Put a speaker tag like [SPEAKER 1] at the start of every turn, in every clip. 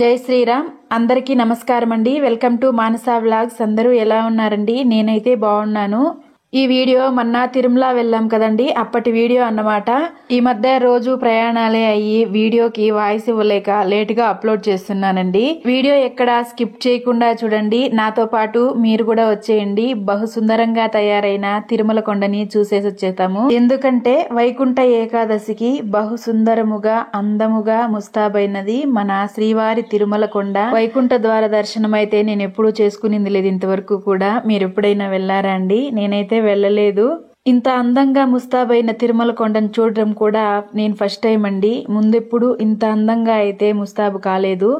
[SPEAKER 1] జై శ్రీరామ్. అందరికీ నమస్కారం అండి. Welcome to Manasa vlogs. అందరూ ఎలా ఉన్నారండి? నేనైతే బాగున్నాను. ఈ వీడియో మొన్న తిరుమల వెళ్ళాం కదండి, అప్పటి వీడియో అన్నమాట. ఈ మధ్య రోజు ప్రయాణాలే అయ్యి వీడియోకి వాయిస్ ఇవ్వలేక లేటుగా అప్లోడ్ చేస్తున్నానండి. వీడియో ఎక్కడ స్కిప్ చేయకుండా చూడండి. నాతో పాటు మీరు కూడా వచ్చేయండి. బహు సుందరంగా తయారైన తిరుమల కొండని చూసేసి వచ్చేతాము. ఎందుకంటే వైకుంఠ ఏకాదశికి బహు సుందరముగా అందముగా ముస్తాబైనది మన శ్రీవారి తిరుమల కొండ. వైకుంఠ ద్వార దర్శనం అయితే నేను ఎప్పుడూ చేసుకునింది లేదు ఇంతవరకు కూడా. మీరు ఎప్పుడైనా వెళ్ళారా అండి? నేనైతే వెళ్ళలేదు. ఇంత అందంగా ముస్తాబైన తిరుమల కొండను చూడడం కూడా నేను ఫస్ట్ టైం అండి. ముందెప్పుడు ఇంత అందంగా అయితే ముస్తాబు కాలేదు.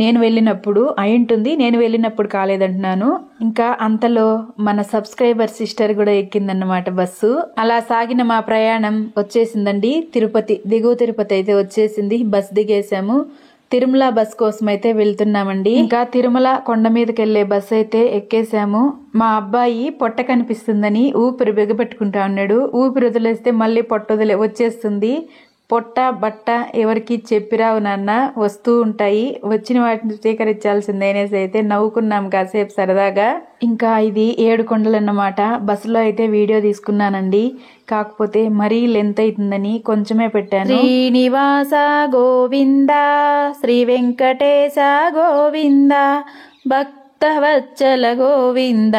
[SPEAKER 1] నేను వెళ్ళినప్పుడు అయింటుంది, నేను వెళ్ళినప్పుడు కాలేదంటున్నాను. ఇంకా అంతలో మన సబ్స్క్రైబర్ సిస్టర్ కూడా ఎక్కిందన్నమాట బస్సు. అలా సాగిన మా ప్రయాణం వచ్చేసిందండి. తిరుపతి, దిగువ తిరుపతి అయితే వచ్చేసింది. బస్ దిగేసాము. తిరుమల బస్ కోసం అయితే వెళ్తున్నామండి. ఇంకా తిరుమల కొండ మీదకి వెళ్లే బస్ అయితే ఎక్కేసాము. మా అబ్బాయి పొట్ట కనిపిస్తుందని ఊపిరి బిగబెట్టుకుంటా ఉన్నాడు. ఊపిరి వదిలేస్తే మళ్ళీ పొట్ట వచ్చేస్తుంది. పొట్ట బట్ట ఎవరికి చెప్పిరావు నాన్న, వస్తూ ఉంటాయి, వచ్చిన వాటిని స్వీకరించాల్సిందేనేసి అయితే నవ్వుకున్నాం కాసేపు సరదాగా. ఇంకా ఇది 7 కొండలన్నమాట. బస్సులో అయితే వీడియో తీసుకున్నానండి, కాకపోతే మరీ లెంత్ అవుతుందని కొంచెమే పెట్టాను. శ్రీనివాస గోవింద, శ్రీ వెంకటేశ గోవింద, భక్తవత్సల గోవింద,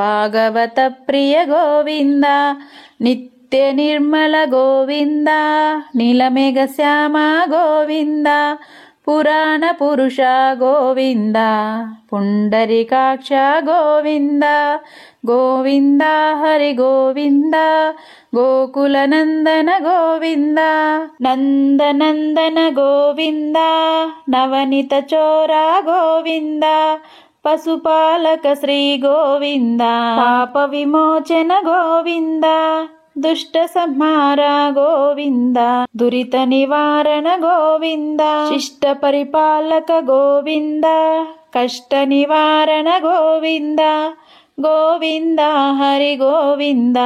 [SPEAKER 1] భాగవత ప్రియ గోవింద, నిత్య నిర్మల గోవింద, నీలమేఘ శ్యామ గోవింద, పురాణ పురుష గోవింద, పుండరీకాక్ష గోవింద, గోవింద హరి గోవింద, గోకుల నందన గోవింద, నందనందన గోవింద, నవనిత చోర గోవింద, పశుపాలక శ్రీ గోవింద, పాప విమోచన గోవింద, దుష్ట సంహార గోవింద, దురిత నివారణ గోవింద, శిష్ట పరిపాలక గోవింద, కష్ట నివారణ గోవింద, గోవింద హరి గోవింద,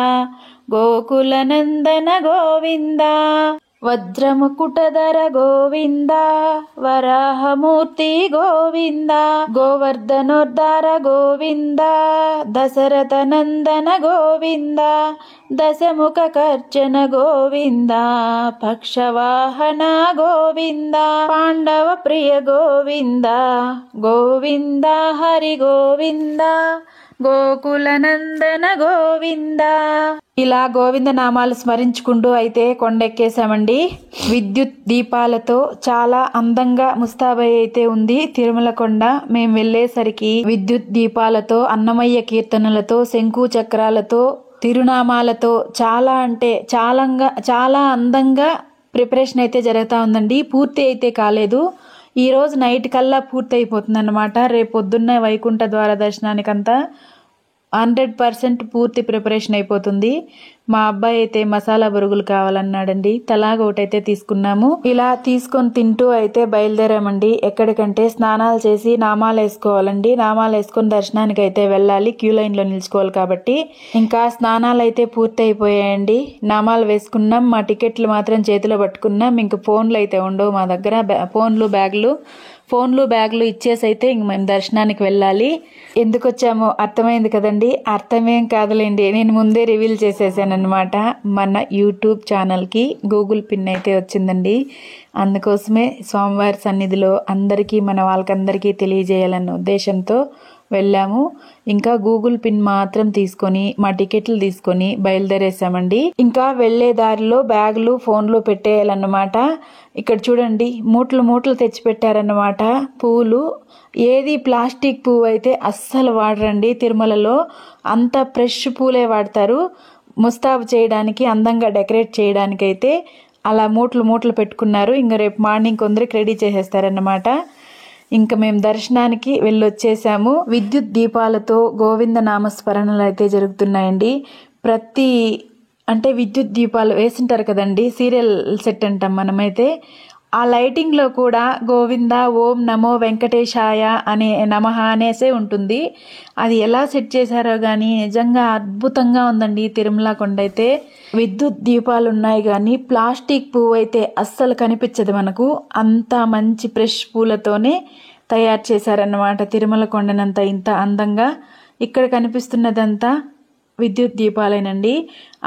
[SPEAKER 1] గోకుల నందన గోవింద, వజ్రముకుటధర గోవింద, వరాహమూర్తి గోవింద, గోవర్ధనోద్ధార గోవింద, దశరథ నందన గోవింద, దశముఖ కర్జన గోవింద, పక్షవాహన గోవింద, పాండవ ప్రియ గోవింద, గోవింద హరి గోవింద, గోకుల నందన గోవింద. ఇలా గోవింద నామాలు స్మరించుకుంటూ అయితే కొండెక్కేశామండి. విద్యుత్ దీపాలతో చాలా అందంగా ముస్తాబై అయితే ఉంది తిరుమల కొండ. మేము వెళ్ళేసరికి విద్యుత్ దీపాలతో, అన్నమయ్య కీర్తనలతో, శంకు చక్రాలతో, తిరునామాలతో చాలా అంటే చాలా అందంగా ప్రిపరేషన్ అయితే జరుగుతూ ఉందండి. పూర్తి అయితే కాలేదు. ఈ రోజు నైట్ కల్లా పూర్తి అయిపోతుంది అన్నమాట. రేపు పొద్దున్న వైకుంఠ ద్వార దర్శనానికంతా 100% పూర్తి ప్రిపరేషన్ అయిపోతుంది. మా అబ్బాయి అయితే మసాలా బొరుగులు కావాలన్నాడండి. తలాగా ఒకటైతే తీసుకున్నాము. ఇలా తీసుకొని తింటూ అయితే బయలుదేరామండి. ఎక్కడికంటే స్నానాలు చేసి నామాలు వేసుకోవాలండి. నామాలు వేసుకొని దర్శనానికి అయితే వెళ్ళాలి. క్యూ లైన్ లో నిల్చుకోవాలి కాబట్టి. ఇంకా స్నానాలు అయితే పూర్తి అయిపోయాయండి. నామాలు వేసుకున్నాం. మా టికెట్లు మాత్రం చేతిలో పట్టుకున్నాం. ఇంక ఫోన్లు అయితే ఉండవు మా దగ్గర. ఫోన్లు బ్యాగులు ఇచ్చేసి అయితే ఇంక మేము దర్శనానికి వెళ్ళాలి. ఎందుకు వచ్చామో అర్థమైంది కదండి? అర్థమేం కాదులేండి, నేను ముందే రివీల్ చేసేసాను అనమాట. మన యూట్యూబ్ ఛానల్కి గూగుల్ పిన్ అయితే వచ్చిందండి. అందుకోసమే స్వామివారి సన్నిధిలో అందరికీ, మన వాళ్ళకందరికీ తెలియజేయాలన్న ఉద్దేశంతో వెళ్ళాము. ఇంకా గూగుల్ పిన్ మాత్రం తీసుకొని మా టికెట్లు తీసుకొని బయలుదేరేసామండి. ఇంకా వెళ్లే దారిలో బ్యాగులు, ఫోన్లు పెట్టేయాలన్నమాట. ఇక్కడ చూడండి, మూటలు తెచ్చి పెట్టారన్నమాట పూలు. ఏది ప్లాస్టిక్ పువ్వు అయితే అస్సలు వాడరండి తిరుమలలో. అంత ఫ్రెష్ పూలే వాడతారు. ముస్తాబు చేయడానికి, అందంగా డెకరేట్ చేయడానికి అయితే అలా మూటలు పెట్టుకున్నారు. ఇంకా రేపు మార్నింగ్ కొందరికి రెడీ చేసేస్తారన్నమాట. ఇంకా మేము దర్శనానికి వెళ్ళొచ్చేసాము. విద్యుత్ దీపాలతో గోవింద నామస్మరణలు అయితే జరుగుతున్నాయండి. విద్యుత్ దీపాలు వేసింటారు కదండి, సీరియల్ సెట్ అంటాం మనమైతే. ఆ లైటింగ్లో కూడా గోవింద ఓం నమో వెంకటేశాయ అనే నమః అనేసే ఉంటుంది. అది ఎలా సెట్ చేశారో కానీ నిజంగా అద్భుతంగా ఉందండి తిరుమల కొండ అయితే. విద్యుత్ దీపాలు ఉన్నాయి కానీ ప్లాస్టిక్ పువ్వు అయితే అస్సలు కనిపించదు మనకు. అంత మంచి ఫ్రెష్ పూలతోనే తయారు చేశారన్నమాట తిరుమల కొండనంతా ఇంత అందంగా. ఇక్కడ కనిపిస్తున్నదంతా విద్యుత్ దీపాలేనండి.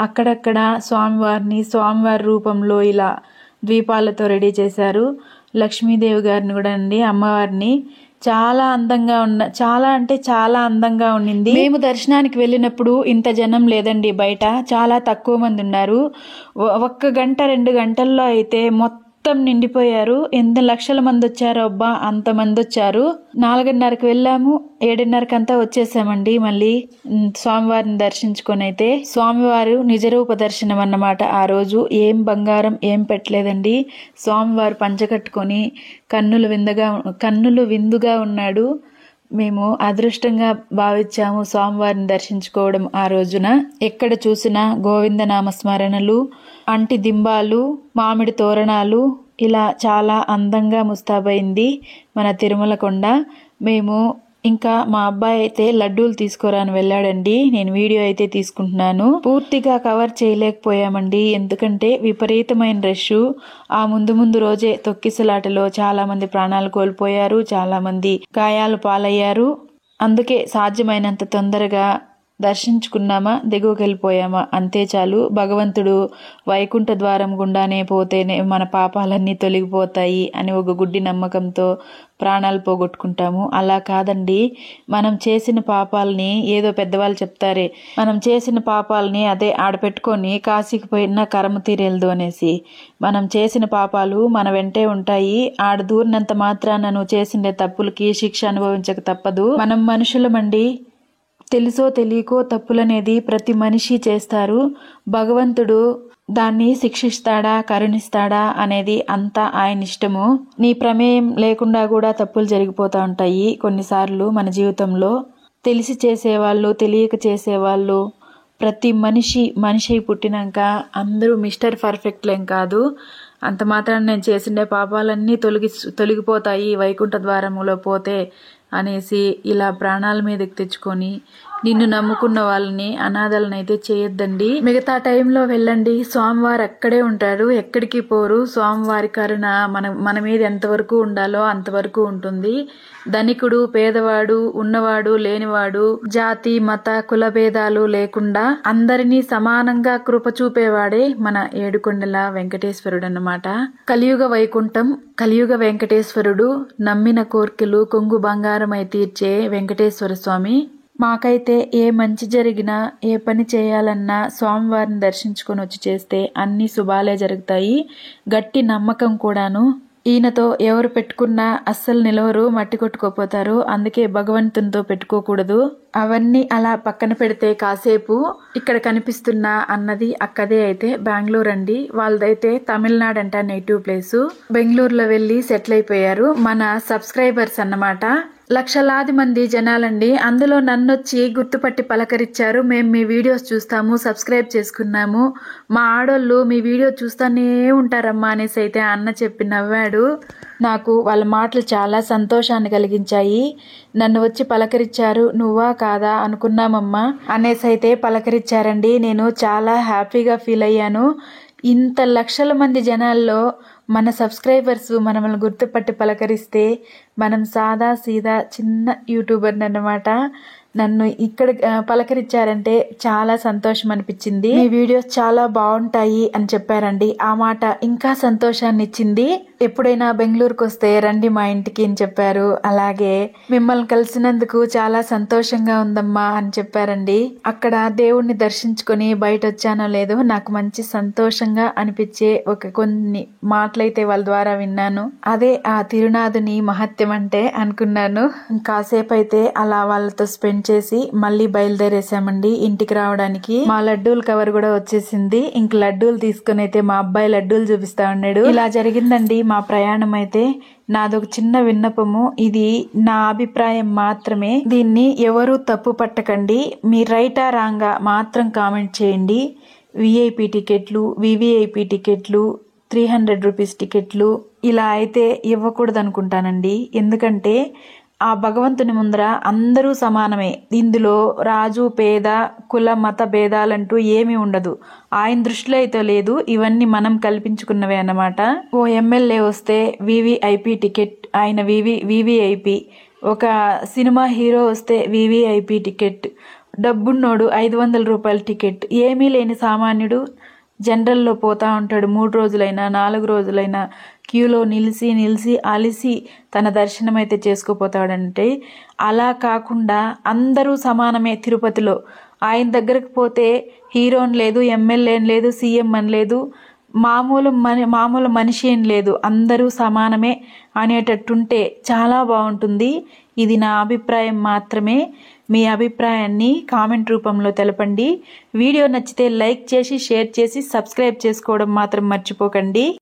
[SPEAKER 1] అక్కడక్కడ స్వామివారి రూపంలో ఇలా దీపాలతో రెడీ చేశారు. లక్ష్మీదేవి గారిని కూడా అండి, అమ్మవారిని చాలా అందంగా ఉండింది. మేము దర్శనానికి వెళ్ళినప్పుడు ఇంత జనం లేదండి, బయట చాలా తక్కువ మంది ఉన్నారు. 1 గంట 2 గంటల్లో అయితే మొత్తం నిండిపోయారు. ఎంత లక్షల మంది వచ్చారో అబ్బా, అంతమంది వచ్చారు. 4:30కి వెళ్ళాము, 7:30కంతా వచ్చేసామండి. మళ్ళీ స్వామివారిని దర్శించుకొని అయితే స్వామివారు నిజరూప దర్శనం అన్నమాట. ఆ రోజు ఏం బంగారం ఏం పెట్టలేదండి. స్వామివారు పంచకట్టుకొని కన్నులు విందుగా ఉన్నాడు. మేము అదృష్టంగా భావించాము స్వామివారిని దర్శించుకోవడం ఆ రోజున. ఎక్కడ చూసినా గోవింద నామస్మరణలు, అంటి దింబాలు, మామిడి తోరణాలు, ఇలా చాలా అందంగా ముస్తాబైంది మన తిరుమల కొండ. మేము ఇంకా మా అబ్బాయి అయితే లడ్డూలు తీసుకురాని వెళ్ళాడండి. నేను వీడియో అయితే తీసుకుంటున్నాను. పూర్తిగా కవర్ చేయలేకపోయామండి, ఎందుకంటే విపరీతమైన రష్. ఆ ముందు రోజే తొక్కిసలాటలో చాలా మంది ప్రాణాలు కోల్పోయారు, చాలా మంది గాయాలు పాలయ్యారు. అందుకే సాధ్యమైనంత తొందరగా దర్శించుకున్నామా, దిగువకి వెళ్ళిపోయామా అంతే చాలు. భగవంతుడు వైకుంఠ ద్వారం గుండానే పోతేనే మన పాపాలన్నీ తొలగిపోతాయి అని ఒక గుడ్డి నమ్మకంతో ప్రాణాలు పోగొట్టుకుంటాము. అలా కాదండి, మనం చేసిన పాపాలని, ఏదో పెద్దవాళ్ళు చెప్తారే, మనం చేసిన పాపాలని అదే ఆడపెట్టుకొని కాశీకి పోయినా కర్మ తీరేలదు అనేసి. మనం చేసిన పాపాలు మన వెంటే ఉంటాయి. ఆడ దూరినంత మాత్రాన నువ్వు చేసిన తప్పులకి శిక్ష అనుభవించక తప్పదు. మనం మనుషులమండి, తెలుసో తెలియకో తప్పులనేది ప్రతి మనిషి చేస్తారు. భగవంతుడు దాన్ని శిక్షిస్తాడా కరుణిస్తాడా అనేది అంతా ఆయన ఇష్టము. నీ ప్రమేయం లేకుండా కూడా తప్పులు జరిగిపోతూ ఉంటాయి కొన్నిసార్లు మన జీవితంలో. తెలిసి చేసేవాళ్ళు, తెలియక చేసేవాళ్ళు, ప్రతి మనిషి పుట్టినాక అందరూ మిస్టర్ పర్ఫెక్ట్లేం కాదు. అంత మాత్రాన నేను చేసిండే పాపాలన్నీ తొలగిపోతాయి వైకుంఠ ద్వారములో పోతే అనేసి ఇలా ప్రాణాల మీదకి తెచ్చుకొని నిన్ను నమ్ముకున్న వాళ్ళని అనాథలను అయితే చేయొద్దండి. మిగతా టైంలో వెళ్ళండి, స్వామివారు అక్కడే ఉంటారు, ఎక్కడికి పోరు. స్వామివారి కరుణ మన మీద ఎంతవరకు ఉండాలో అంతవరకు ఉంటుంది. ధనికుడు పేదవాడు, ఉన్నవాడు లేనివాడు, జాతి మత కుల భేదాలు లేకుండా అందరినీ సమానంగా కృప చూపేవాడే మన ఏడుకొండల వెంకటేశ్వరుడు అన్నమాట. కలియుగ వైకుంఠం, కలియుగ వెంకటేశ్వరుడు, నమ్మిన కోర్కెలు కొంగు బంగారమై తీర్చే వెంకటేశ్వర స్వామి. మాకైతే ఏ మంచి జరిగినా, ఏ పని చేయాలన్నా స్వామివారిని దర్శించుకొని వచ్చి చేస్తే అన్ని శుభాలే జరుగుతాయి. గట్టి నమ్మకం కూడాను. ఈయనతో ఎవరు పెట్టుకున్నా అస్సలు నిలవరు, మట్టి కొట్టుకోపోతారు. అందుకే భగవంతునితో పెట్టుకోకూడదు. అవన్నీ అలా పక్కన పెడితే కాసేపు ఇక్కడ కనిపిస్తున్న అన్నది అక్కదే అయితే బెంగళూరు అండి. వాళ్ళదైతే తమిళనాడు అంట నేటివ్ ప్లేసు. బెంగళూరులో వెళ్ళి సెటిల్ అయిపోయారు మన సబ్స్క్రైబర్స్ అన్నమాట. లక్షలాది మంది జనాలండి. అందులో నన్నొచ్చి గుర్తుపట్టి పలకరించారు. మేము మీ వీడియోస్ చూస్తాము, సబ్స్క్రైబ్ చేసుకున్నాము, మా ఆడోళ్ళు మీ వీడియో చూస్తూనే ఉంటారమ్మా అనేసి అయితే అన్న చెప్పి నవ్వాడు. నాకు వాళ్ళ మాటలు చాలా సంతోషాన్ని కలిగించాయి. నన్ను వచ్చి పలకరించారు, నువ్వా కాదా అనుకున్నామమ్మా అనేసి అయితే పలకరించారండి. నేను చాలా హ్యాపీగా ఫీల్ అయ్యాను. ఇంత లక్షల మంది జనాల్లో మన సబ్స్క్రైబర్స్ మనల్ని గుర్తుపట్టి పలకరిస్తే మనం సాదా సీదా చిన్న యూట్యూబర్ అన్నమాట. నన్ను ఇక్కడ పలకరించారంటే చాలా సంతోషం అనిపించింది. మీ వీడియోస్ చాలా బాగుంటాయి అని చెప్పారండి. ఆ మాట ఇంకా సంతోషాన్ని ఇచ్చింది. ఎప్పుడైనా బెంగళూరుకు వస్తే రండి మా ఇంటికి అని చెప్పారు. అలాగే మిమ్మల్ని కలిసినందుకు చాలా సంతోషంగా ఉందమ్మా అని చెప్పారండి. అక్కడ దేవుణ్ణి దర్శించుకొని బయట వచ్చానో లేదో నాకు మంచి సంతోషంగా అనిపించే కొన్ని మాటలైతే వాళ్ళ ద్వారా విన్నాను. అదే ఆ తిరునాథుని మహత్యం అంటే అనుకున్నాను. కాసేపు అయితే అలా వాళ్ళతో స్పెండ్ చేసి మళ్ళీ బయలుదేరేసామండి ఇంటికి రావడానికి. మా లడ్డూల కవర్ కూడా వచ్చేసింది. ఇంక లడ్డూలు తీసుకుని అయితే మా అబ్బాయి లడ్డూలు చూపిస్తా ఉన్నాడు. ఇలా జరిగిందండి మా ప్రయాణం అయితే. నాదొక చిన్న విన్నపము, ఇది నా అభిప్రాయం మాత్రమే. దీన్ని ఎవరు తప్పు పట్టకండి. మీ రైటా రాంగా మాత్రం కామెంట్ చేయండి. విఐపి టికెట్లు, వివిఐపి టికెట్లు 300 రూపీస్ టికెట్లు ఇలా అయితే ఇవ్వకూడదు అనుకుంటానండి. ఎందుకంటే ఆ భగవంతుని ముందర అందరూ సమానమే. ఇందులో రాజు పేద కుల మత భేదాలంటూ ఏమీ ఉండదు. ఆయన దృష్టిలో అయితే లేదు, ఇవన్నీ మనం కల్పించుకున్నవే అన్నమాట. ఓ ఎమ్మెల్యే వస్తే వివిఐపి టికెట్, ఆయన వివిఐపి. ఒక సినిమా హీరో వస్తే వివిఐపి టికెట్. డబ్బున్నోడు 500 రూపాయల టికెట్. ఏమీ లేని సామాన్యుడు జనరల్లో పోతా ఉంటాడు. 3 రోజులైనా 4 రోజులైనా క్యూలో నిలిచి అలిసి తన దర్శనం అయితే చేసుకోపోతాడంటే, అలా కాకుండా అందరూ సమానమే తిరుపతిలో. ఆయన దగ్గరకు పోతే హీరోని లేదు, ఎమ్మెల్యే అని లేదు, సీఎం అని లేదు, మామూలు మనిషి ఏం లేదు, అందరూ సమానమే అనేటట్టుంటే చాలా బాగుంటుంది. ఇది నా అభిప్రాయం మాత్రమే. మీ అభిప్రాయాన్ని కామెంట్ రూపంలో తెలపండి. వీడియో నచ్చితే లైక్ చేసి షేర్ చేసి సబ్స్క్రైబ్ చేసుకోవడం మాత్రం మర్చిపోకండి.